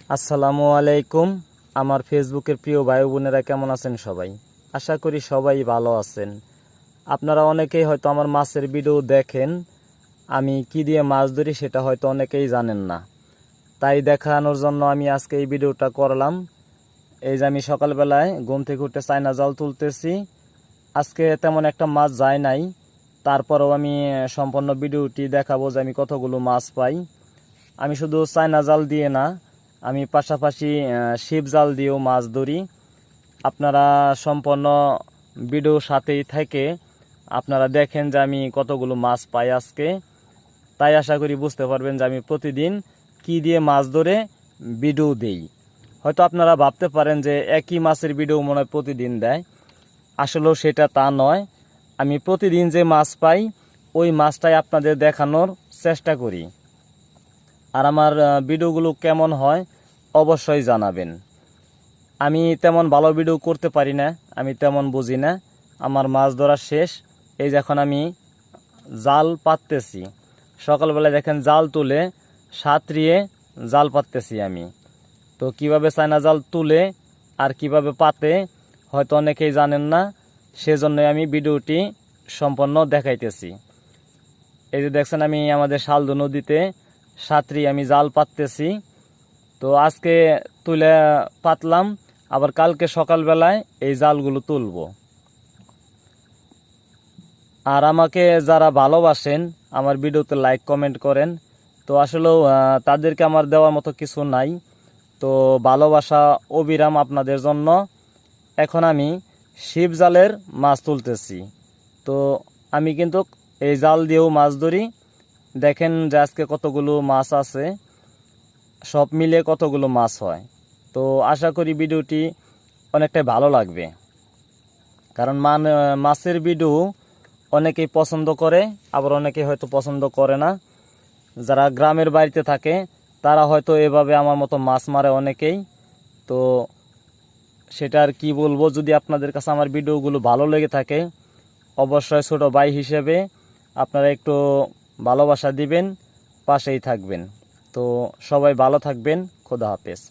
আসসালামু আলাইকুম। আমার ফেসবুকের প্রিয় ভাই বোনেরা কেমন আছেন সবাই? আশা করি সবাই ভালো আছেন। আপনারা অনেকেই হয়তো আমার মাছের ভিডিও দেখেন, আমি কি দিয়ে মাছ ধরি সেটা হয়তো অনেকেই জানেন না। তাই দেখানোর জন্য আমি আজকে এই ভিডিওটা করলাম। এই যে আমি সকালবেলায় ঘুম থেকে উঠে চায়না জাল তুলতেছি। আজকে তেমন একটা মাছ যায় নাই, তারপরেও আমি সম্পূর্ণ ভিডিওটি দেখাবো যে আমি কতগুলো মাছ পাই। আমি শুধু চায়না জাল দিয়ে না, আমি পাশাপাশি ছিপ জাল দিয়েও মাছ ধরি। আপনারা সম্পূর্ণ ভিডিওর সাথেই থেকে আপনারা দেখেন যে আমি কতগুলো মাছ পাই আজকে। তাই আশা করি বুঝতে পারবেন যে আমি প্রতিদিন কি দিয়ে মাছ ধরে ভিডিও দেই। হয়তো আপনারা ভাবতে পারেন যে একই মাছের ভিডিও মনে হয় প্রতিদিন দেয়, আসলেও সেটা তা নয়। আমি প্রতিদিন যে মাছ পাই ওই মাছটাই আপনাদের দেখানোর চেষ্টা করি। আর আমার ভিডিওগুলো কেমন হয় অবশ্যই জানাবেন। আমি তেমন ভালো ভিডিও করতে পারি না, আমি তেমন বুঝি না। আমার মাছ ধরা শেষ। এই যখন আমি জাল পাততেছি, সকালবেলা দেখেন জাল তুলে সাঁতরিয়ে জাল পাততেছি আমি। তো কিভাবে চায়না জাল তুলে আর কিভাবে পাতে হয়তো অনেকেই জানেন না, সেজন্যই আমি ভিডিওটি সম্পূর্ণ দেখাইতেছি। এই যে দেখছেন আমি আমাদের শালদু নদীতে সাঁতরি আমি জাল পাততেছি। তো আজকে তুলে পাতলাম, আবার কালকে সকালবেলায় এই জালগুলো তুলব। আর আমাকে যারা ভালোবাসেন আমার ভিডিওতে লাইক কমেন্ট করেন, তো আসলেও তাদেরকে আমার দেওয়ার মতো কিছু নাই। তো ভালোবাসা অবিরাম আপনাদের জন্য। এখন আমি ছিপ জালের মাছ তুলতেছি। তো আমি কিন্তু এই জাল দিয়েও মাছ ধরি। দেখেন যে আজকে কতগুলো মাছ আছে, সব মিলে কতগুলো মাছ হয়। তো আশা করি ভিডিওটি অনেকটাই ভালো লাগবে, কারণ মাছের ভিডিও অনেকেই পছন্দ করে, আবার অনেকেই হয়তো পছন্দ করে না। যারা গ্রামের বাড়িতে থাকে তারা হয়তো এভাবে আমার মতো মাছ মারে অনেকেই। তো সেটা আর কি বলবো, যদি আপনাদের কাছে আমার ভিডিওগুলো ভালো লেগে থাকে অবশ্যই ছোট ভাই হিসেবে আপনারা একটু ভালোবাসা দিবেন, পাশেই থাকবেন। তো সবাই ভালো থাকবেন। খোদা হাফেজ।